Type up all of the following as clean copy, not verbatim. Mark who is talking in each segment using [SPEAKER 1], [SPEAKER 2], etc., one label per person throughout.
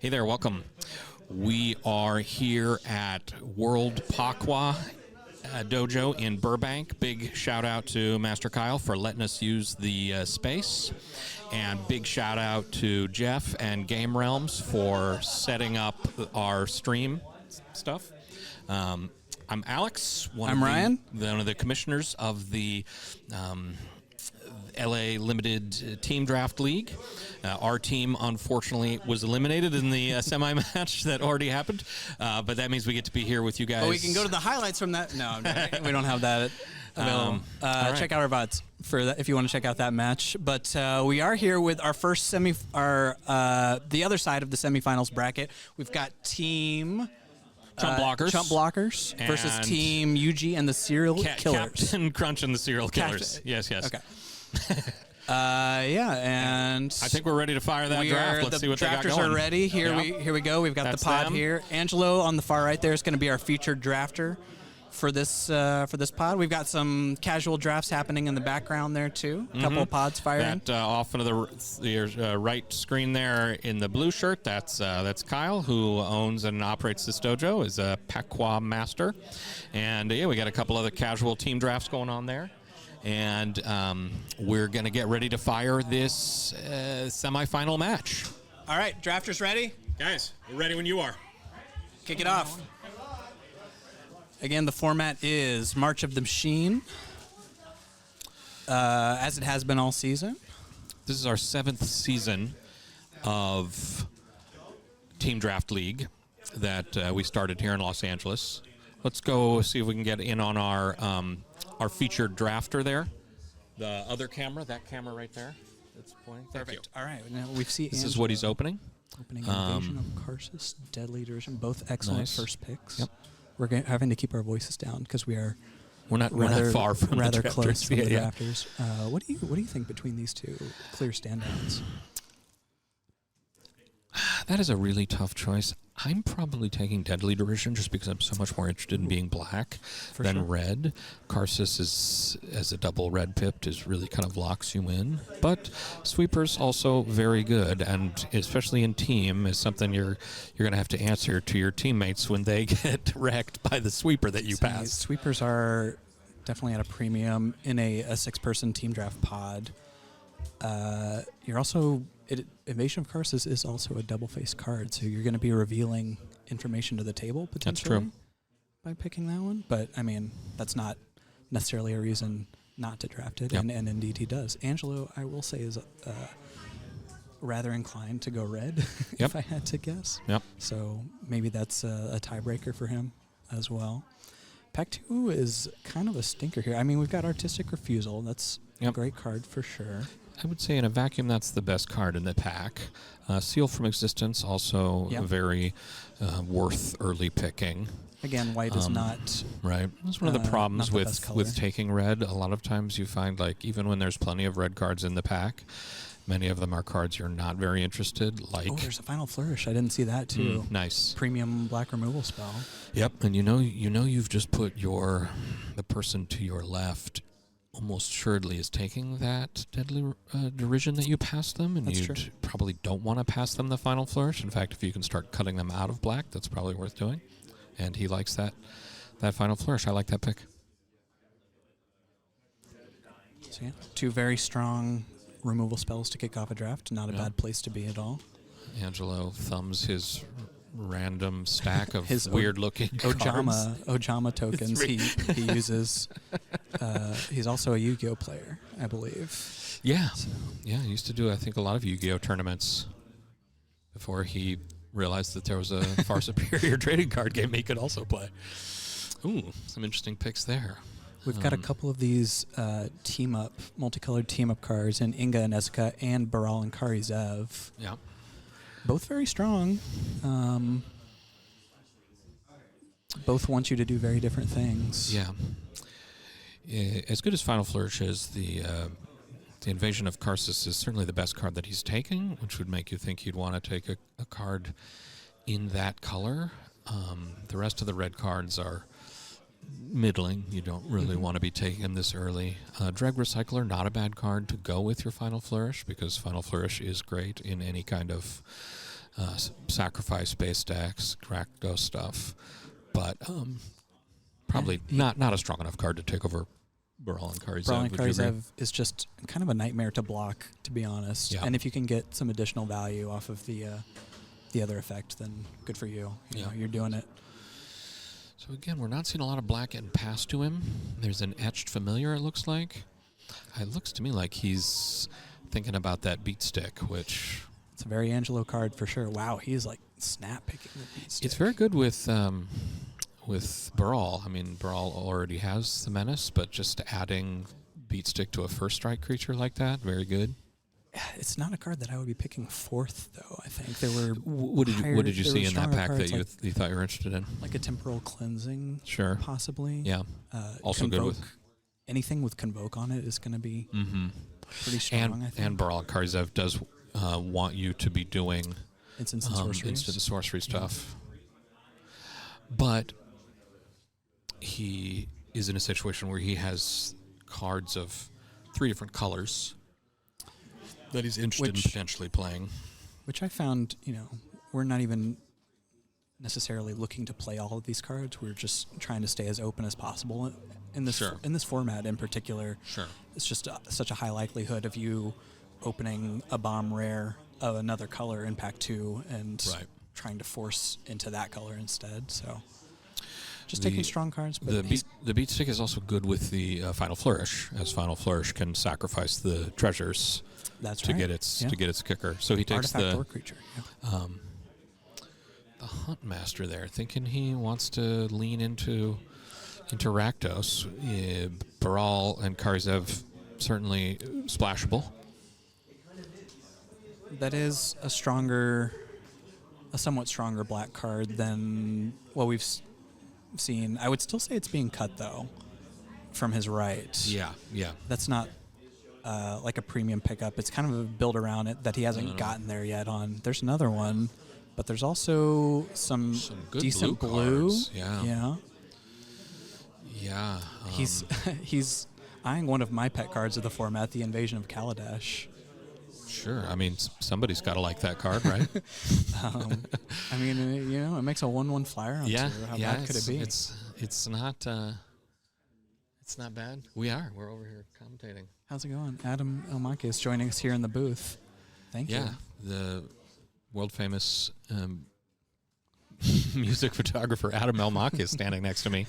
[SPEAKER 1] Hey there, welcome. We are here at World Pakwa Dojo in Burbank. Big shout out to Master Kyle for letting us use the space. And big shout out to Jeff and Game Realms for setting up our stream stuff. I'm Alex.
[SPEAKER 2] I'm Ryan.
[SPEAKER 1] One of the commissioners of the LA Limited Team Draft League. Our team, unfortunately, was eliminated in the semi-match that already happened, but that means we get to be here with you guys.
[SPEAKER 2] Oh, we can go to the highlights from that. No, we don't have that available.
[SPEAKER 1] Right.
[SPEAKER 2] Check out our VODs for that if you want to check out that match. But we are here with our first the other side of the semifinals bracket. We've got Team
[SPEAKER 1] Chump
[SPEAKER 2] Blockers versus Team UG and the Serial Killers.
[SPEAKER 1] Captain Crunch and the Serial Killers. Yes.
[SPEAKER 2] Okay. And
[SPEAKER 1] I think we're ready to fire that draft. Let's see what they got going.
[SPEAKER 2] The drafters are ready. Here we go. We've got the pod here. Angelo on the far right there is going to be our featured drafter for this pod. We've got some casual drafts happening in the background there too. A couple of pods firing.
[SPEAKER 1] That off into the right screen there in the blue shirt. That's Kyle, who owns and operates this dojo, is a Pakwa master, and we got a couple other casual team drafts going on there. And we're going to get ready to fire this semifinal match.
[SPEAKER 2] All right, drafters ready?
[SPEAKER 1] Guys, we're ready when you are.
[SPEAKER 2] Kick it off. Again, the format is March of the Machine, as it has been all season.
[SPEAKER 1] This is our 7th season of Team Draft League that we started here in Los Angeles. Let's go see if we can get in on our featured drafter there. The other camera, that camera right there. That's pointing.
[SPEAKER 2] Perfect. All right. Now we see
[SPEAKER 1] this is what he's opening.
[SPEAKER 2] Opening Invasion of Karsus, Deadly Derision, both excellent first picks.
[SPEAKER 1] Yep.
[SPEAKER 2] We're having to keep our voices down because we're not
[SPEAKER 1] far from
[SPEAKER 2] rather
[SPEAKER 1] the
[SPEAKER 2] close from the
[SPEAKER 1] yeah.
[SPEAKER 2] drafters. What do you think between these two clear standouts?
[SPEAKER 1] That is a really tough choice. I'm probably taking Deadly Derision just because I'm so much more interested in being black than red. Karsus is, as a double red pipped, is really kind of locks you in. But Sweeper's also very good, and especially in team, is something you're going to have to answer to your teammates when they get wrecked by the Sweeper that you pass.
[SPEAKER 2] Sweepers are definitely at a premium in a 6-person team draft pod. You're also... Invasion of Karsus is also a double-faced card, so you're going to be revealing information to the table, potentially.
[SPEAKER 1] That's true.
[SPEAKER 2] By picking that one. But, I mean, that's not necessarily a reason not to draft it, and indeed he does. Angelo, I will say, is rather inclined to go red, if I had to guess.
[SPEAKER 1] Yep.
[SPEAKER 2] So maybe that's a tiebreaker for him as well. Pack 2 is kind of a stinker here. I mean, we've got Artistic Refusal. That's a great card for sure.
[SPEAKER 1] I would say in a vacuum that's the best card in the pack. Seal from Existence, also very worth early picking.
[SPEAKER 2] Again, white is not...
[SPEAKER 1] Right. That's one of the problems with taking red. A lot of times you find, like, even when there's plenty of red cards in the pack, many of them are cards you're not very interested, like...
[SPEAKER 2] Oh, there's a Final Flourish. I didn't see that, too.
[SPEAKER 1] Nice.
[SPEAKER 2] Premium black removal spell.
[SPEAKER 1] Yep, and you know you've just put the person to your left almost assuredly is taking that Deadly Derision that you passed them, and you probably don't want to pass them the Final Flourish. In fact, if you can start cutting them out of black, that's probably worth doing. And he likes that Final Flourish. I like that pick.
[SPEAKER 2] So yeah, 2 very strong removal spells to kick off a draft. Not a bad place to be at all.
[SPEAKER 1] Angelo thumbs his random stack of
[SPEAKER 2] his
[SPEAKER 1] weird-looking
[SPEAKER 2] Ojama tokens he uses. He's also a Yu-Gi-Oh player, I believe.
[SPEAKER 1] Yeah. So. Yeah, he used to do, I think, a lot of Yu-Gi-Oh tournaments before he realized that there was a far superior trading card game he could also play. Ooh, some interesting picks there.
[SPEAKER 2] We've got a couple of these multicolored team-up cards in Inga and Ezuka and Baral and Kari Zev.
[SPEAKER 1] Yeah.
[SPEAKER 2] Both very strong. Both want you to do very different things.
[SPEAKER 1] Yeah. As good as Final Flourish is, the Invasion of Karsus is certainly the best card that he's taking, which would make you think you'd want to take a card in that color. The rest of the red cards are middling. You don't really want to be taking them this early. Dreg Recycler, not a bad card to go with your Final Flourish, because Final Flourish is great in any kind of sacrifice base decks, Rakdos stuff, but probably not a strong enough card to take over Baral and Karizev.
[SPEAKER 2] Baral and Karizev is just kind of a nightmare to block, to be honest.
[SPEAKER 1] Yeah.
[SPEAKER 2] And if you can get some additional value off of the other effect, then good for you. You know, you're doing it.
[SPEAKER 1] So again, we're not seeing a lot of black getting passed to him. There's an etched familiar, it looks like. It looks to me like he's thinking about that beat stick, which...
[SPEAKER 2] It's a very Angelo card for sure. Wow, he's like snap picking the beat stick.
[SPEAKER 1] It's very good with Baral. I mean, Baral already has the menace, but just adding beat stick to a first strike creature like that, very good.
[SPEAKER 2] It's not a card that I would be picking fourth, though. I think there were.
[SPEAKER 1] What did you see in that pack that you thought you were interested in?
[SPEAKER 2] Like a temporal cleansing,
[SPEAKER 1] sure,
[SPEAKER 2] possibly.
[SPEAKER 1] Yeah. Also
[SPEAKER 2] Convoke,
[SPEAKER 1] good with
[SPEAKER 2] anything with Convoke on it is going to be pretty strong. I think.
[SPEAKER 1] And Baral Karizev does want you to be doing
[SPEAKER 2] instant
[SPEAKER 1] sorcery stuff, but he is in a situation where he has cards of 3 different colors that he's interested in potentially playing.
[SPEAKER 2] Which I found, we're not even necessarily looking to play all of these cards. We're just trying to stay as open as possible in this in this format in particular.
[SPEAKER 1] Sure.
[SPEAKER 2] It's just such a high likelihood of you opening a bomb rare of another color in pack 2 and trying to force into that color instead. So just taking strong cards. But
[SPEAKER 1] the beat stick is also good with the Final Flourish, as Final Flourish can sacrifice the treasures.
[SPEAKER 2] That's
[SPEAKER 1] to get its kicker. So he takes
[SPEAKER 2] artifact or creature. Yeah.
[SPEAKER 1] The Hunt Master there, thinking he wants to lean into Rakdos. Baral and Karizev certainly splashable.
[SPEAKER 2] That is a somewhat stronger black card than what we've seen. I would still say it's being cut though, from his right.
[SPEAKER 1] Yeah.
[SPEAKER 2] That's not. Like a premium pickup. It's kind of a build around it that he hasn't gotten there yet on. There's another one, but there's also some
[SPEAKER 1] good
[SPEAKER 2] decent
[SPEAKER 1] blue.
[SPEAKER 2] Yeah. He's eyeing one of my pet cards of the format, the Invasion of Kaladesh.
[SPEAKER 1] Sure. I mean, somebody's got to like that card, right?
[SPEAKER 2] I mean, it makes a 1/1 flyer on 2. How bad could it be?
[SPEAKER 1] It's not... It's not bad. We're over here commentating.
[SPEAKER 2] How's it going? Adam Elmake is joining us here in the booth. Thank you.
[SPEAKER 1] Yeah, the world-famous music photographer Adam Elmake is standing next to me,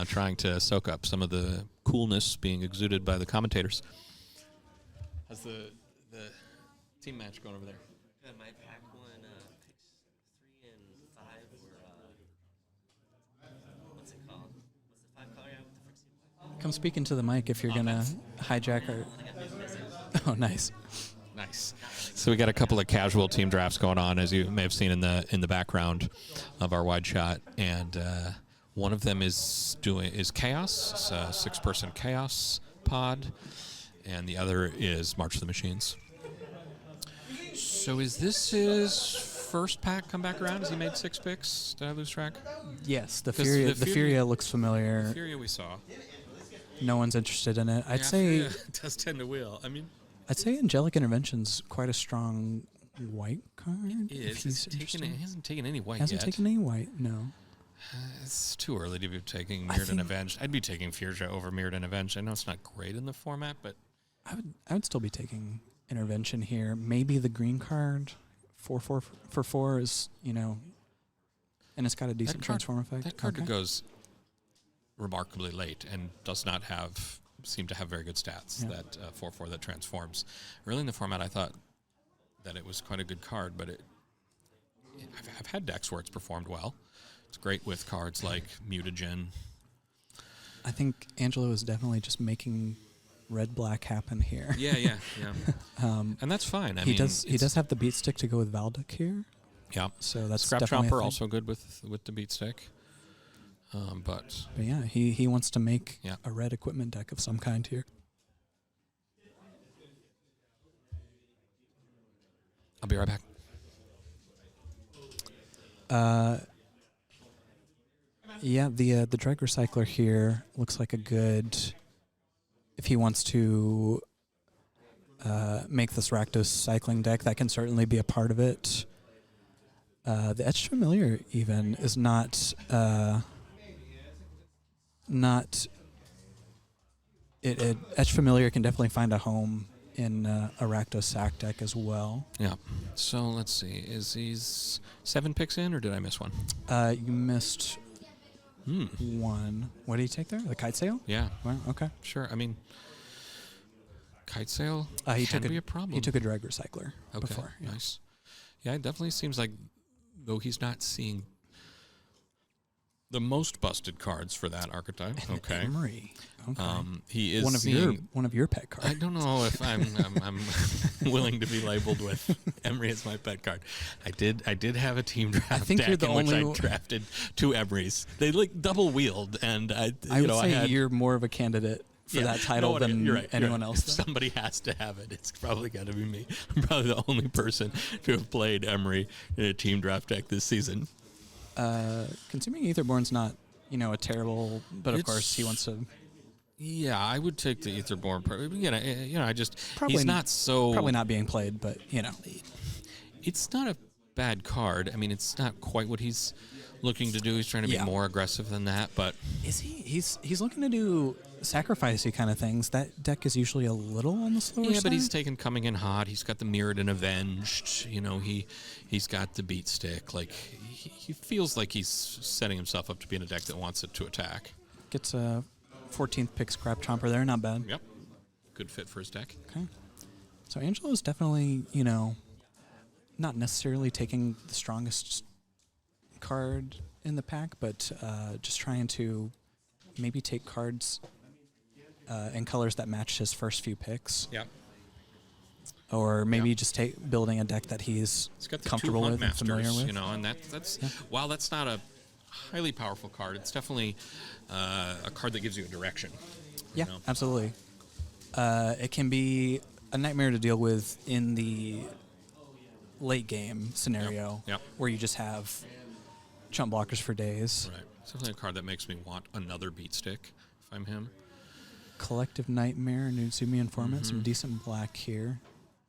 [SPEAKER 1] trying to soak up some of the coolness being exuded by the commentators. How's the team match going over there?
[SPEAKER 3] Good. My pack won picks 3 and 5 were what's it called? What's the 5 color with the Frixie?
[SPEAKER 2] Come speak into the mic if you're gonna hijack our. Oh, nice.
[SPEAKER 1] So we got a couple of casual team drafts going on, as you may have seen in the background of our wide shot, and one of them is Chaos. It's a 6-person Chaos pod, and the other is March of the Machines. So is this his first pack come back around? Has he made 6 picks? Did I lose track?
[SPEAKER 2] Yes, the Furia looks familiar.
[SPEAKER 1] The Furia we saw.
[SPEAKER 2] No one's interested in it. I'd say
[SPEAKER 1] it does tend to wheel. I mean,
[SPEAKER 2] I'd say Angelic Intervention's quite a strong white card.
[SPEAKER 1] It is. He hasn't taken any white
[SPEAKER 2] Hasn't taken any white, no.
[SPEAKER 1] It's too early to be taking Mirrored and Avenged. I'd be taking Furia over Mirrored and Avenged. I know it's not great in the format, but
[SPEAKER 2] I would still be taking Intervention here. Maybe the green card, 4/4 for 4 is, and it's got a decent transform effect.
[SPEAKER 1] That card goes remarkably late and does not seem to have very good stats. Yeah. That 4/4 that transforms. Early in the format, I thought that it was quite a good card, but I've had decks where it's performed well. It's great with cards like Mutagen.
[SPEAKER 2] I think Angelo is definitely just making red-black happen here.
[SPEAKER 1] Yeah. And that's fine.
[SPEAKER 2] He does have the beat stick to go with Valduk here.
[SPEAKER 1] Yeah.
[SPEAKER 2] So that's
[SPEAKER 1] Scrap
[SPEAKER 2] definitely
[SPEAKER 1] Chomper also good with the beat stick. But
[SPEAKER 2] yeah, he wants to make a red equipment deck of some kind here.
[SPEAKER 1] I'll be right back.
[SPEAKER 2] The Dreg Recycler here looks like a good, if he wants to make this Rakdos cycling deck, that can certainly be a part of it. The Etched Familiar even is not Etched Familiar can definitely find a home in a Rakdos sack deck as well.
[SPEAKER 1] Yeah. So let's see. Is these 7 picks in, or did I miss one?
[SPEAKER 2] You missed one. What did he take there? The Kite Sail?
[SPEAKER 1] Yeah.
[SPEAKER 2] Well, okay.
[SPEAKER 1] Sure. I mean, Kite Sail
[SPEAKER 2] He
[SPEAKER 1] can
[SPEAKER 2] took
[SPEAKER 1] be a problem.
[SPEAKER 2] He took a Drag Recycler
[SPEAKER 1] Okay.
[SPEAKER 2] before. Yeah.
[SPEAKER 1] Nice. Yeah, it definitely seems like, though he's not seeing the most busted cards for that archetype. Okay.
[SPEAKER 2] Emery. Okay.
[SPEAKER 1] He is
[SPEAKER 2] one of your pet cards.
[SPEAKER 1] I don't know if I'm willing to be labeled with Emery as my pet card. I did have a team draft
[SPEAKER 2] think
[SPEAKER 1] deck
[SPEAKER 2] you're the
[SPEAKER 1] in which I
[SPEAKER 2] only
[SPEAKER 1] drafted 2 Emerys. They like double wheeled, and I
[SPEAKER 2] would say you're more of a candidate for that title than anyone else.
[SPEAKER 1] If somebody has to have it, it's probably got to be me. I'm probably the only person to have played Emery in a team draft deck this season.
[SPEAKER 2] Consuming Aetherborn's not, a terrible, but of course he wants to.
[SPEAKER 1] Yeah, I would take the Aetherborn. I just
[SPEAKER 2] Probably
[SPEAKER 1] he's not so
[SPEAKER 2] probably not being played, but
[SPEAKER 1] it's not a bad card. I mean, it's not quite what he's looking to do. He's trying to be more aggressive than that, but
[SPEAKER 2] is he? He's looking to do sacrificey kind of things. That deck is usually a little on the slower side.
[SPEAKER 1] Yeah, but he's taken Coming in Hot. He's got the Mirrored and Avenged. He's got the Beat Stick. Like he feels like he's setting himself up to be in a deck that wants it to attack.
[SPEAKER 2] Gets a 14th pick Scrap Chomper there. Not bad.
[SPEAKER 1] Yep, good fit for his deck.
[SPEAKER 2] Okay, so Angelo is definitely not necessarily taking the strongest card in the pack, but just trying to maybe take cards in colors that match his first few picks.
[SPEAKER 1] Yep.
[SPEAKER 2] Or maybe just building a deck that he's
[SPEAKER 1] got the
[SPEAKER 2] comfortable with and familiar with.
[SPEAKER 1] And that's while that's not a highly powerful card, it's definitely a card that gives you a direction.
[SPEAKER 2] Yeah, absolutely. It can be a nightmare to deal with in the late game scenario where you just have Chump Blockers for days.
[SPEAKER 1] Right. It's definitely a card that makes me want another Beat Stick if I'm him.
[SPEAKER 2] Collective Nightmare, Nutsumi Informant, some decent black here.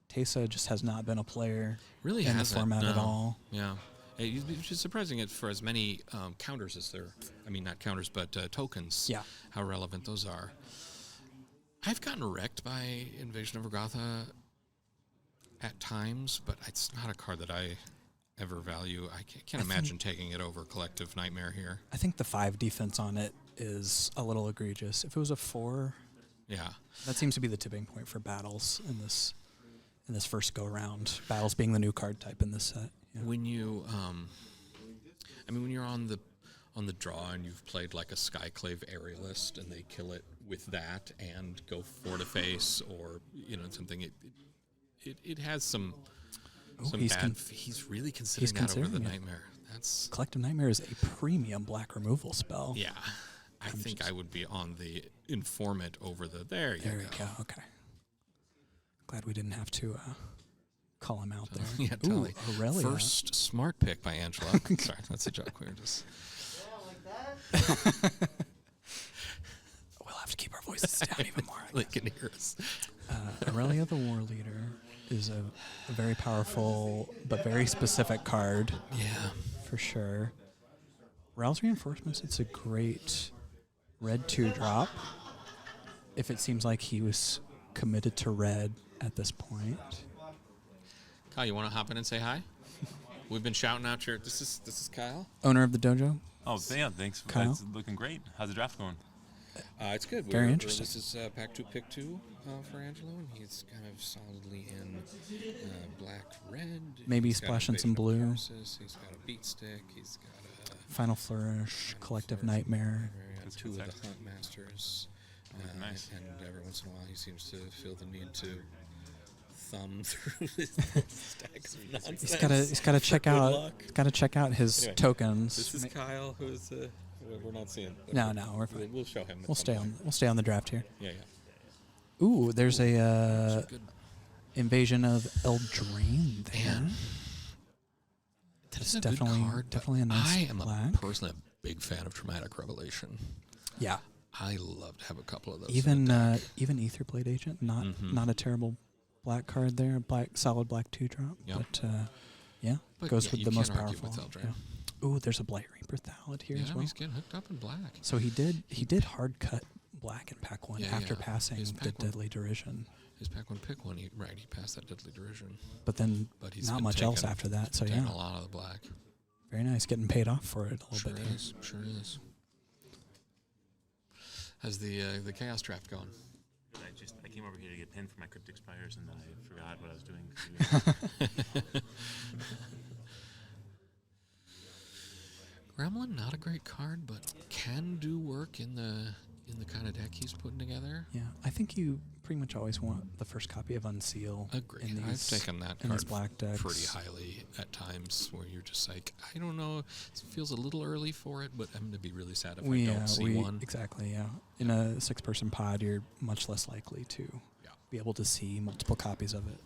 [SPEAKER 2] Teysa just has not been a player
[SPEAKER 1] really
[SPEAKER 2] in the format at all.
[SPEAKER 1] Yeah. Which is surprising it for as many counters as there. I mean, not counters, but tokens.
[SPEAKER 2] Yeah.
[SPEAKER 1] How relevant those are. I've gotten wrecked by Invasion of Urgatha at times, but it's not a card that I ever value. I can't imagine taking it over Collective Nightmare here.
[SPEAKER 2] I think the 5 defense on it is a little egregious. If it was a 4, that seems to be the tipping point for battles in this first go round. Battles being the new card type in this set. Yeah.
[SPEAKER 1] When you, when you're on the draw and you've played like a Skyclave Aerialist and they kill it with that and go 4 to face or something, it has some bad. He's really considering that over the Nightmare. That's
[SPEAKER 2] Collective Nightmare is a premium black removal spell.
[SPEAKER 1] Yeah, I think I would be on the Informant over the. There you go.
[SPEAKER 2] Okay. Glad we didn't have to call him out there.
[SPEAKER 1] Yeah, totally.
[SPEAKER 2] Aurelia.
[SPEAKER 1] First smart pick by Angelo. Sorry, that's a joke. We were just.
[SPEAKER 2] We'll have to keep our voices down even more.
[SPEAKER 1] They can hear us.
[SPEAKER 2] Aurelia the War Leader is a very powerful but very specific card.
[SPEAKER 1] Yeah.
[SPEAKER 2] For sure. Rouse Reinforcements, it's a great red 2-drop. If it seems like he was committed to red at this point.
[SPEAKER 1] Kyle, you want to hop in and say hi? We've been shouting out your. This is Kyle,
[SPEAKER 2] owner of the dojo.
[SPEAKER 4] Oh, yeah, thanks.
[SPEAKER 2] Kyle?
[SPEAKER 4] It's looking great. How's the draft going?
[SPEAKER 1] It's good.
[SPEAKER 2] Very interesting.
[SPEAKER 1] This is pack 2, pick 2 for Angelo, and he's kind of solidly in black, red.
[SPEAKER 2] Maybe
[SPEAKER 1] he's
[SPEAKER 2] splashing some blue.
[SPEAKER 1] He's got a Beat Stick. He's got a
[SPEAKER 2] Final Flourish, Collective Nightmare.
[SPEAKER 1] 2 of the Hunt Masters.
[SPEAKER 4] Nice.
[SPEAKER 1] And every once in a while, he seems to feel the need to thumb through his stacks of nonsense.
[SPEAKER 2] He's got to check out. He's got to check out his tokens.
[SPEAKER 1] This is Kyle, who's we're not seeing.
[SPEAKER 2] No, we're fine.
[SPEAKER 1] We'll show him.
[SPEAKER 2] We'll stay on the draft here.
[SPEAKER 1] Yeah.
[SPEAKER 2] Ooh, there's a Invasion of Eldraine there.
[SPEAKER 1] Man. That's a
[SPEAKER 2] definitely
[SPEAKER 1] good card.
[SPEAKER 2] Definitely a nice
[SPEAKER 1] I am
[SPEAKER 2] black.
[SPEAKER 1] personally a big fan of Traumatic Revelation.
[SPEAKER 2] Yeah.
[SPEAKER 1] I love to have a couple of those.
[SPEAKER 2] Even Aetherblade Agent, not a terrible black card there. Solid black 2-drop.
[SPEAKER 1] Yep.
[SPEAKER 2] But Yeah,
[SPEAKER 1] But
[SPEAKER 2] goes
[SPEAKER 1] yeah,
[SPEAKER 2] with
[SPEAKER 1] you
[SPEAKER 2] the most
[SPEAKER 1] can't argue
[SPEAKER 2] powerful.
[SPEAKER 1] with Eldraine.
[SPEAKER 2] Yeah. Ooh, there's a Blight Reaper Thallid here as well.
[SPEAKER 1] He's getting hooked up in black.
[SPEAKER 2] So he did hard cut black in pack 1
[SPEAKER 1] Yeah,
[SPEAKER 2] after
[SPEAKER 1] yeah.
[SPEAKER 2] passing
[SPEAKER 1] His
[SPEAKER 2] the
[SPEAKER 1] pack one-
[SPEAKER 2] Deadly Derision.
[SPEAKER 1] His pack one pick one, he passed that Deadly Derision.
[SPEAKER 2] But then
[SPEAKER 1] But he's
[SPEAKER 2] not
[SPEAKER 1] been
[SPEAKER 2] much else
[SPEAKER 1] taking-
[SPEAKER 2] after that. So
[SPEAKER 1] taking
[SPEAKER 2] yeah,
[SPEAKER 1] a lot of the black.
[SPEAKER 2] very nice. Getting paid off for it a little
[SPEAKER 1] Sure
[SPEAKER 2] bit here.
[SPEAKER 1] is. Sure is. How's the Chaos Draft going?
[SPEAKER 4] I came over here to get pinned for my Cryptic Spires, and then I forgot what I was doing.
[SPEAKER 1] Gremlin, not a great card, but can do work in the kind of deck he's putting together.
[SPEAKER 2] Yeah, I think you pretty much always want the first copy of Unseal.
[SPEAKER 1] Agreed.
[SPEAKER 2] In
[SPEAKER 1] I've
[SPEAKER 2] these,
[SPEAKER 1] taken that
[SPEAKER 2] in these
[SPEAKER 1] card
[SPEAKER 2] black decks.
[SPEAKER 1] pretty highly at times, where you're just like, I don't know, it feels a little early for it, but I'm going to be really sad if I don't see one.
[SPEAKER 2] Exactly, yeah. In a 6-person pod, you're much less likely to be able to see multiple copies of it.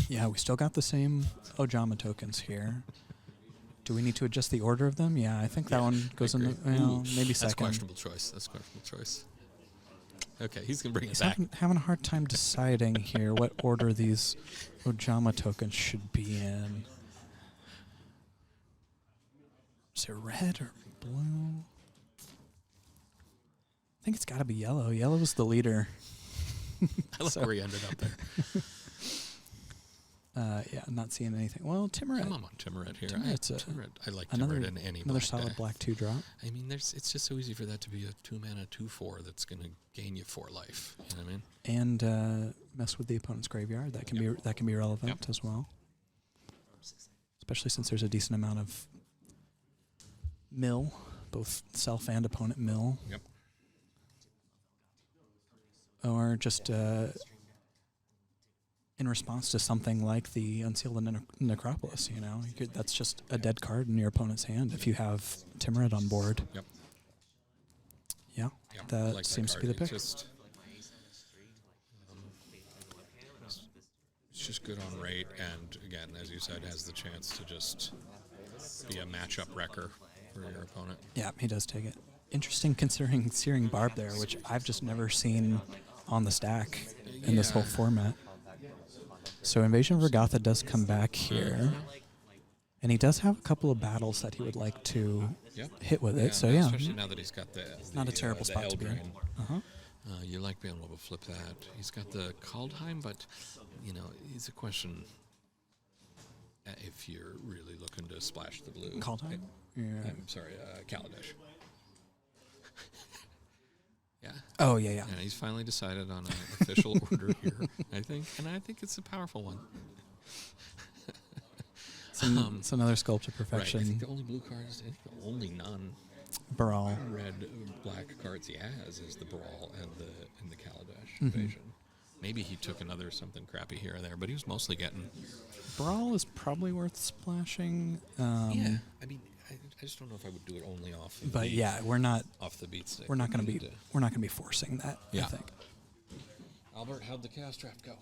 [SPEAKER 2] Yeah, we still got the same Ojama tokens here. Do we need to adjust the order of them? Yeah, I think that one goes in the, maybe
[SPEAKER 1] That's
[SPEAKER 2] second.
[SPEAKER 1] questionable choice. That's questionable choice. Okay, he's going to bring
[SPEAKER 2] He's
[SPEAKER 1] it back.
[SPEAKER 2] having a hard time deciding here what order these Ojama tokens should be in. Is it red or blue? I think it's got to be yellow. Yellow is the leader.
[SPEAKER 1] I like where he ended up there.
[SPEAKER 2] Yeah, I'm not seeing anything. Well, Timuret.
[SPEAKER 1] I'm on Timuret here.
[SPEAKER 2] Timuret's
[SPEAKER 1] I like
[SPEAKER 2] another
[SPEAKER 1] Timuret in any
[SPEAKER 2] another
[SPEAKER 1] black
[SPEAKER 2] solid
[SPEAKER 1] deck.
[SPEAKER 2] black 2 drop.
[SPEAKER 1] I mean, it's just so easy for that to be a 2-mana 2/4 that's going to gain you 4 life. You know what I mean?
[SPEAKER 2] And mess with the opponent's graveyard. That can be relevant as well. Especially since there's a decent amount of mill, both self and opponent mill.
[SPEAKER 1] Yep.
[SPEAKER 2] Or just in response to something like the Unseal the Necropolis, you know, that's just a dead card in your opponent's hand if you have Timuret on board.
[SPEAKER 1] Yep.
[SPEAKER 2] Yeah,
[SPEAKER 1] Yep.
[SPEAKER 2] that
[SPEAKER 1] Like
[SPEAKER 2] seems to
[SPEAKER 1] card.
[SPEAKER 2] be the pick.
[SPEAKER 1] It's just good on rate, and again, as you said, has the chance to just be a matchup wrecker for your opponent.
[SPEAKER 2] Yeah, he does take it. Interesting considering Searing Barb there, which I've just never seen on the stack in this whole format. So Invasion of Regatha does come back here. And he does have a couple of battles that he would like to hit with it. So yeah,
[SPEAKER 1] especially now that he's got the
[SPEAKER 2] not a terrible
[SPEAKER 1] the
[SPEAKER 2] spot to be in.
[SPEAKER 1] Eldraine. You like being able to flip that. He's got the Kaldheim, but you know, it's a question if you're really looking to splash the blue.
[SPEAKER 2] Kaldheim? Yeah.
[SPEAKER 1] I'm sorry, Kaladesh. Yeah.
[SPEAKER 2] Oh yeah, yeah.
[SPEAKER 1] And he's finally decided on an official order here, I think, and I think it's a powerful one.
[SPEAKER 2] It's another Sculpture
[SPEAKER 1] Right. I
[SPEAKER 2] Perfection.
[SPEAKER 1] think the only blue cards, I think the only
[SPEAKER 2] Brawl.
[SPEAKER 1] non-red black cards he has is the Brawl and the Kaladesh
[SPEAKER 2] Mm-hmm.
[SPEAKER 1] Invasion. Maybe he took another something crappy here or there, but he was mostly getting.
[SPEAKER 2] Brawl is probably worth splashing.
[SPEAKER 1] Yeah, I mean, I just don't know if I would do it only off.
[SPEAKER 2] But
[SPEAKER 1] the,
[SPEAKER 2] yeah, we're not
[SPEAKER 1] off the beat stick.
[SPEAKER 2] we're not
[SPEAKER 1] We
[SPEAKER 2] going to
[SPEAKER 1] needed
[SPEAKER 2] be forcing that.
[SPEAKER 1] Yeah.
[SPEAKER 2] I think.
[SPEAKER 1] Albert, how'd the Chaos Draft go?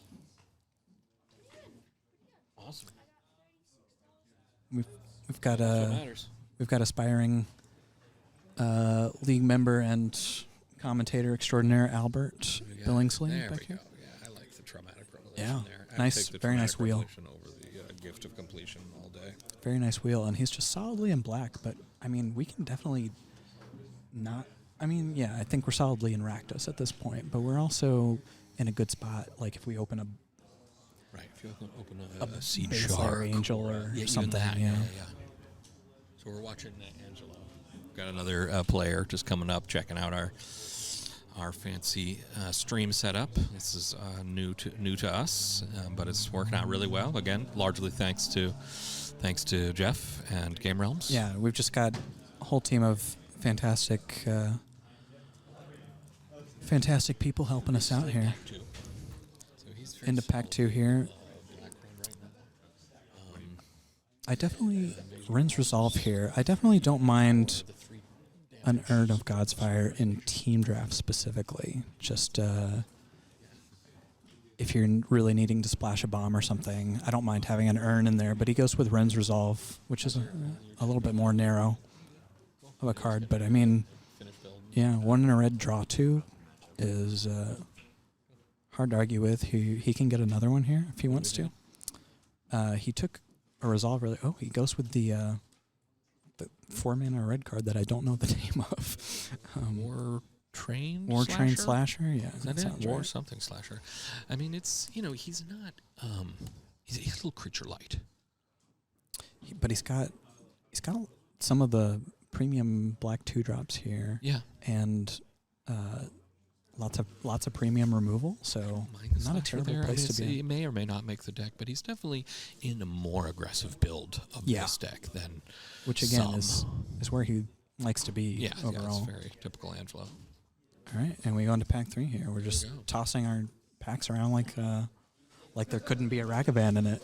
[SPEAKER 1] Awesome.
[SPEAKER 2] We've got
[SPEAKER 1] That's what
[SPEAKER 2] a
[SPEAKER 1] matters.
[SPEAKER 2] aspiring league member and commentator extraordinaire Albert
[SPEAKER 1] We got-
[SPEAKER 2] Billingsley
[SPEAKER 1] There
[SPEAKER 2] back
[SPEAKER 1] we
[SPEAKER 2] here.
[SPEAKER 1] go. Yeah, I like the traumatic revelation
[SPEAKER 2] Yeah,
[SPEAKER 1] there. I'd
[SPEAKER 2] nice,
[SPEAKER 1] take the
[SPEAKER 2] very nice
[SPEAKER 1] traumatic
[SPEAKER 2] wheel.
[SPEAKER 1] revelation over the gift of completion all day.
[SPEAKER 2] Very nice wheel, and he's just solidly in black. But I mean, we can definitely not. I mean, yeah, I think we're solidly in Rakdos at this point, but we're also in a good spot. Like if we open a
[SPEAKER 1] Right. If you open
[SPEAKER 2] A
[SPEAKER 1] a seed
[SPEAKER 2] base
[SPEAKER 1] shark
[SPEAKER 2] layer angel or
[SPEAKER 1] even
[SPEAKER 2] something,
[SPEAKER 1] that,
[SPEAKER 2] yeah.
[SPEAKER 1] So we're watching Angelo. Got another player just coming up, checking out our fancy stream setup. This is new to us, but it's working out really well. Again, largely thanks to Jeff and Game Realms.
[SPEAKER 2] Yeah, we've just got a whole team of fantastic people helping us out here.
[SPEAKER 1] Pack 2. So he's very
[SPEAKER 2] Into Pack 2 here.
[SPEAKER 1] black right now.
[SPEAKER 2] I definitely Rin's Resolve here. I definitely don't mind
[SPEAKER 1] The 3
[SPEAKER 2] an Urn of God's Fire in team draft specifically. Just if you're really needing to splash a bomb or something, I don't mind having an Urn in there. But he goes with Ren's Resolve, which is a little bit more narrow of a card. But I mean,
[SPEAKER 1] finish build.
[SPEAKER 2] yeah, 1 in a red, draw 2 is hard to argue with. He can get another one here if he wants to. He took a resolver. He goes with the 4-mana red card that I don't know the name of.
[SPEAKER 1] War
[SPEAKER 2] Train Slasher. Yeah,
[SPEAKER 1] Is that
[SPEAKER 2] sounds
[SPEAKER 1] it? War
[SPEAKER 2] right.
[SPEAKER 1] something slasher. I mean, it's he's not. He's a little creature light.
[SPEAKER 2] But he's got some of the premium black 2-drops here.
[SPEAKER 1] Yeah.
[SPEAKER 2] And lots of premium removal. So not a terrible place to be.
[SPEAKER 1] He may or may not make the deck, but he's definitely in a more aggressive build of this deck than
[SPEAKER 2] which again
[SPEAKER 1] some.
[SPEAKER 2] is where he likes to be overall.
[SPEAKER 1] Yeah, it's very typical Angelo.
[SPEAKER 2] All right, and we go into pack 3 here. We're just
[SPEAKER 1] go.
[SPEAKER 2] tossing our packs around like there couldn't be a Ragavan in it,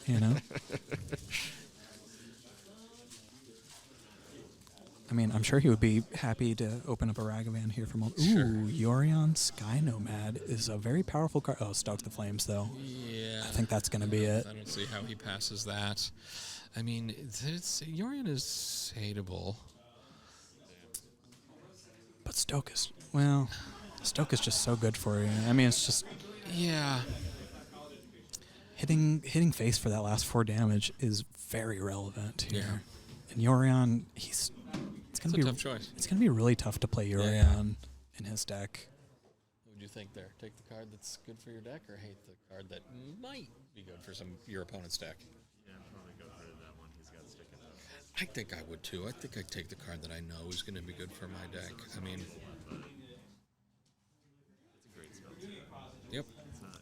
[SPEAKER 2] I mean, I'm sure he would be happy to open up a Ragavan here from. Yorion Sky Nomad is a very powerful card. Oh, Stoke the Flames though.
[SPEAKER 1] Yeah,
[SPEAKER 2] I think that's going to be it.
[SPEAKER 1] I don't see how he passes that. I mean, Yorion is hateable.
[SPEAKER 2] But Stoke is just so good for you. I mean, it's just hitting face for that last 4 damage is very relevant here.
[SPEAKER 1] Yeah.
[SPEAKER 2] And Yorion, it's
[SPEAKER 1] a tough choice.
[SPEAKER 2] It's gonna be really tough to play Yorion in his deck.
[SPEAKER 1] What would you think there? Take the card that's good for your deck, or hate the card that might be good for your opponent's deck?
[SPEAKER 4] Yeah, I'd probably go for that one. He's got to stick it out.
[SPEAKER 1] I think I would too. I think I'd take the card that I know is going to be good for my deck. I mean,
[SPEAKER 4] It's a great spell.
[SPEAKER 1] yep.
[SPEAKER 4] It's not.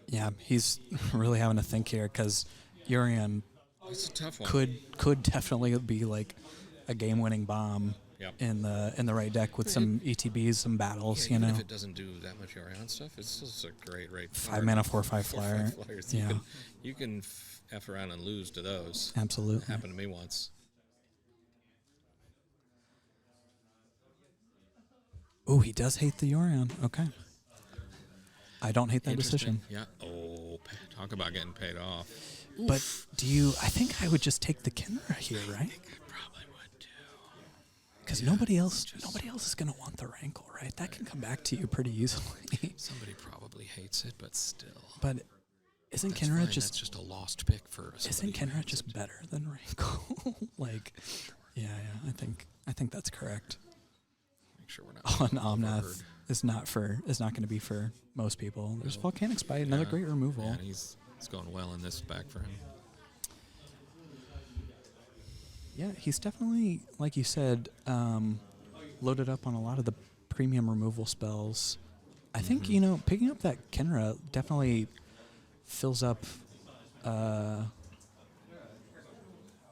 [SPEAKER 2] Yeah, he's really having to think here because Yorion
[SPEAKER 1] It's a tough one.
[SPEAKER 2] could definitely be like a game-winning bomb in the right deck with some ETBs, some battles.
[SPEAKER 1] Even if it doesn't do that much Yorion stuff, it's still a great rate.
[SPEAKER 2] 5 mana, 4/5 flyer.
[SPEAKER 1] Flyers.
[SPEAKER 2] Yeah,
[SPEAKER 1] You can F around and lose to those.
[SPEAKER 2] absolutely.
[SPEAKER 1] It happened to me once.
[SPEAKER 2] Oh, he does hate the Yorion. Okay. I don't hate that decision.
[SPEAKER 1] Yeah. Oh, talk about getting paid off.
[SPEAKER 2] But I think I would just take the Kinra here, right?
[SPEAKER 1] I think I probably would too.
[SPEAKER 2] Because nobody else is going to want the Rankle, right? That can come back to you pretty easily.
[SPEAKER 1] Somebody probably hates it, but still.
[SPEAKER 2] But isn't
[SPEAKER 1] That's
[SPEAKER 2] Kinra
[SPEAKER 1] fine.
[SPEAKER 2] just...
[SPEAKER 1] That's just a lost pick for us.
[SPEAKER 2] Isn't Kinra just better than Rankle? Yeah, I think that's correct.
[SPEAKER 1] Make sure we're not.
[SPEAKER 2] On Omnath is not going to be for most people. There's Volcanic Spite, another great removal.
[SPEAKER 1] Yeah, and he's going well in this back for him.
[SPEAKER 2] Yeah, he's definitely, like you said, loaded up on a lot of the premium removal spells. I think, picking up that Kinra definitely fills up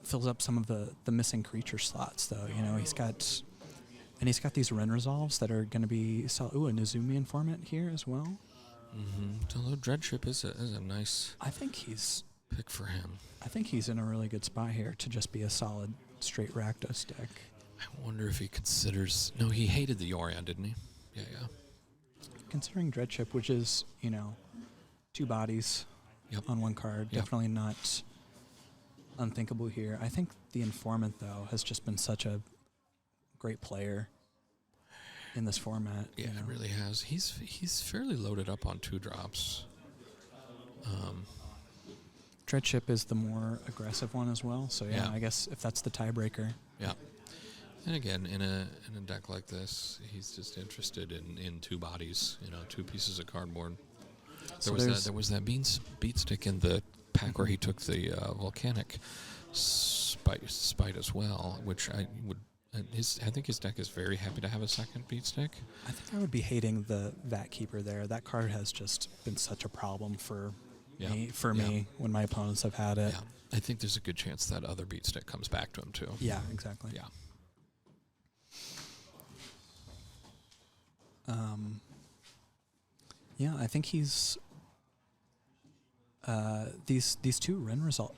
[SPEAKER 2] some of the missing creature slots, though. He's got these Ren Resolves that are going to be solid. Ooh, a Nezumi Informant here as well.
[SPEAKER 1] Although Dreadship is a nice pick for him.
[SPEAKER 2] I think he's in a really good spot here to just be a solid straight Rakdos deck.
[SPEAKER 1] I wonder if he considers... No, he hated the Yorion, didn't he? Yeah.
[SPEAKER 2] Considering Dreadship, which is, 2 bodies on 1 card, definitely not unthinkable here. I think the Informant, though, has just been such a great player in this format.
[SPEAKER 1] Yeah, it really has. He's fairly loaded up on 2-drops.
[SPEAKER 2] Dreadship is the more aggressive one as well. So I guess if that's the tiebreaker.
[SPEAKER 1] Yeah. And again, in a deck like this, he's just interested in 2 bodies, 2 pieces of cardboard. There was that beat stick in the pack where he took the volcanic spite as well, which I think his deck is very happy to have a second beat stick.
[SPEAKER 2] I think I would be hating the Vat Keeper there. That card has just been such a problem for me when my opponents have had it.
[SPEAKER 1] Yeah. I think there's a good chance that other beat stick comes back to him too.
[SPEAKER 2] Yeah, exactly.
[SPEAKER 1] Yeah.
[SPEAKER 2] I think he's these 2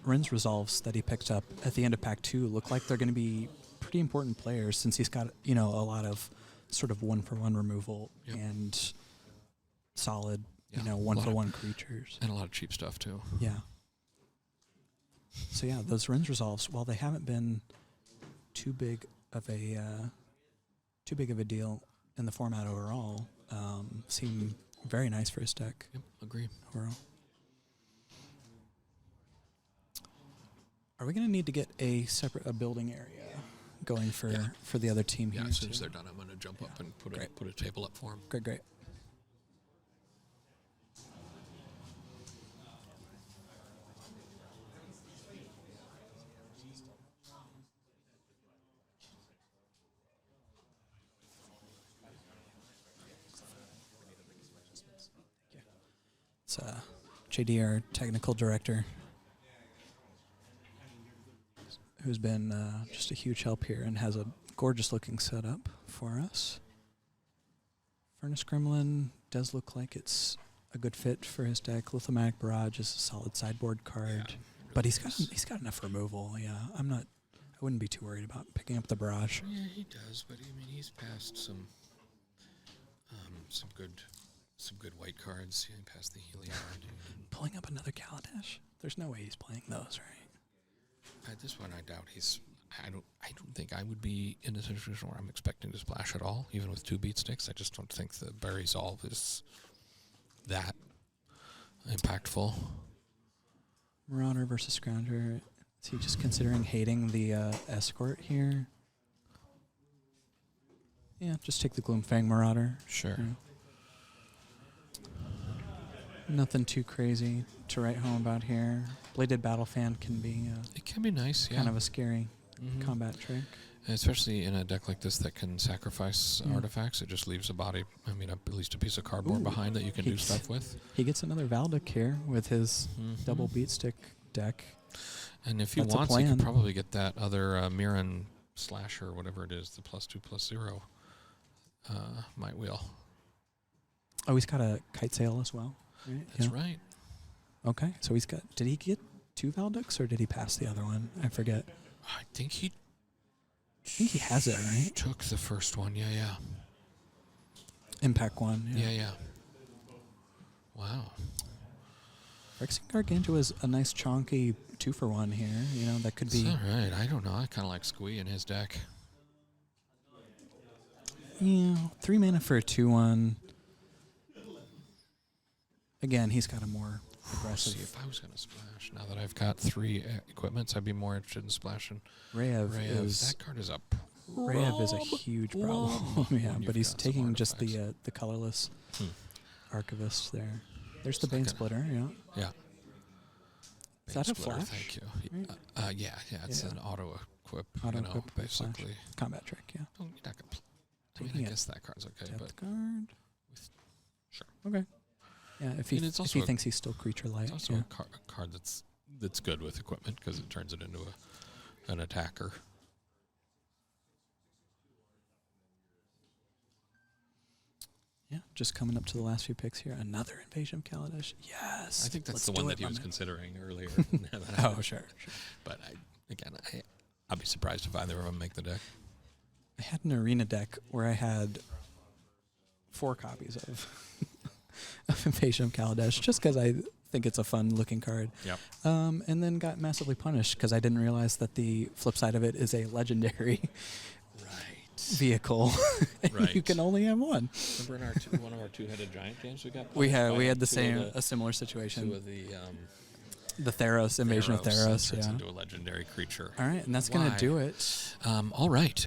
[SPEAKER 2] Ren's Resolves that he picked up at the end of pack 2 look like they're going to be pretty important players since he's got a lot of sort of 1-for-1 removal and solid 1-for-1 creatures
[SPEAKER 1] and a lot of cheap stuff too.
[SPEAKER 2] Yeah. So those Ren's Resolves, while they haven't been too big of a deal in the format overall, seem very nice for his deck.
[SPEAKER 1] Yep, agree.
[SPEAKER 2] Overall. Are we going to need to get a building area going for the other team here?
[SPEAKER 1] Yeah, as soon as they're done, I'm going to jump up and put a table up for them.
[SPEAKER 2] Great. It's JD, our technical director, who's been just a huge help here and has a gorgeous looking setup for us. Furnace Gremlin does look like it's a good fit for his deck. Lithomatic Barrage is a solid sideboard card, but he's got enough removal. Yeah, I wouldn't be too worried about picking up the Barrage.
[SPEAKER 1] Yeah, he does, but I mean, he's passed some good white cards. He passed the Heliod.
[SPEAKER 2] Pulling up another Kaladesh? There's no way he's playing those, right?
[SPEAKER 1] At this point, I doubt he's. I don't think I would be in a situation where I'm expecting to splash at all, even with 2 beat sticks. I just don't think the Berry Solve is that impactful.
[SPEAKER 2] Marauder versus Scrounger. Is he just considering hating the Escort here? Yeah, just take the Gloomfang Marauder.
[SPEAKER 1] Sure.
[SPEAKER 2] Yeah. Nothing too crazy to write home about here. Bladed Battle Fan can be
[SPEAKER 1] It can be nice, yeah.
[SPEAKER 2] kind of a scary combat trick.
[SPEAKER 1] Especially in a deck like this that can sacrifice artifacts. It just leaves a body, at least a piece of cardboard behind that you can do stuff with.
[SPEAKER 2] He gets another Valdic here with his double beat stick deck.
[SPEAKER 1] And if he
[SPEAKER 2] That's a
[SPEAKER 1] wants, he
[SPEAKER 2] plan.
[SPEAKER 1] could probably get that other Mirren Slasher, whatever it is, the +2/+0 Might Wheel.
[SPEAKER 2] Oh, he's got a Kite Sail as well. Right?
[SPEAKER 1] That's right.
[SPEAKER 2] Okay, so he's got. Did he get 2 Valdics or did he pass the other one? I forget.
[SPEAKER 1] I think he
[SPEAKER 2] has it, right?
[SPEAKER 1] took the first one. Yeah.
[SPEAKER 2] Impact 1.
[SPEAKER 1] Yeah. Wow.
[SPEAKER 2] Phyrexian Gargantua is a nice chonky 2-for-1 here. That could be.
[SPEAKER 1] All right. I don't know. I kind of like Squee in his deck.
[SPEAKER 2] Yeah, 3 mana for a 2/1. Again, he's got a more aggressive.
[SPEAKER 1] See, if I was going to splash, now that I've got 3 equipments, I'd be more interested in splashing.
[SPEAKER 2] Reyev
[SPEAKER 1] That card is a
[SPEAKER 2] Reyev is a huge problem. Yeah, but he's taking just the colorless Archivist there. There's the Bane Splitter, yeah.
[SPEAKER 1] Yeah.
[SPEAKER 2] Is that a
[SPEAKER 1] Splitter,
[SPEAKER 2] flash?
[SPEAKER 1] Thank you.
[SPEAKER 2] Right?
[SPEAKER 1] Yeah, it's an auto-equip,
[SPEAKER 2] Auto-equip with
[SPEAKER 1] basically.
[SPEAKER 2] flash. Combat trick, yeah.
[SPEAKER 1] Oh, you're not gonna
[SPEAKER 2] Taking
[SPEAKER 1] I
[SPEAKER 2] it.
[SPEAKER 1] guess that card's okay,
[SPEAKER 2] Depth
[SPEAKER 1] but
[SPEAKER 2] card.
[SPEAKER 1] sure.
[SPEAKER 2] Okay. Yeah, if he
[SPEAKER 1] And it's
[SPEAKER 2] if
[SPEAKER 1] also
[SPEAKER 2] he
[SPEAKER 1] a-
[SPEAKER 2] thinks he's still creature light.
[SPEAKER 1] It's also
[SPEAKER 2] Yeah.
[SPEAKER 1] a card that's good with equipment because it turns it into an attacker.
[SPEAKER 2] Yeah, just coming up to the last few picks here. Another Invasion of Kaladesh. Yes.
[SPEAKER 1] I think that's
[SPEAKER 2] Let's
[SPEAKER 1] the
[SPEAKER 2] do
[SPEAKER 1] one
[SPEAKER 2] it,
[SPEAKER 1] that he
[SPEAKER 2] my
[SPEAKER 1] was
[SPEAKER 2] man.
[SPEAKER 1] considering earlier.
[SPEAKER 2] Oh, sure.
[SPEAKER 1] But I'd be surprised if either of them make the deck.
[SPEAKER 2] I had an arena deck where I had 4 copies of Invasion of Kaladesh just because I think it's a fun looking card.
[SPEAKER 1] Yep.
[SPEAKER 2] And then got massively punished because I didn't realize that the flip side of it is a legendary vehicle. And
[SPEAKER 1] Right.
[SPEAKER 2] you can only have one.
[SPEAKER 1] Remember in one of our 2-headed giant games we got?
[SPEAKER 2] We had the
[SPEAKER 1] two
[SPEAKER 2] same
[SPEAKER 1] of
[SPEAKER 2] a similar
[SPEAKER 1] two
[SPEAKER 2] situation.
[SPEAKER 1] of the
[SPEAKER 2] The Theros, Invasion of Theros,
[SPEAKER 1] turns
[SPEAKER 2] yeah.
[SPEAKER 1] into a legendary creature.
[SPEAKER 2] All right, and that's going to
[SPEAKER 1] Why?
[SPEAKER 2] do it.
[SPEAKER 1] All right.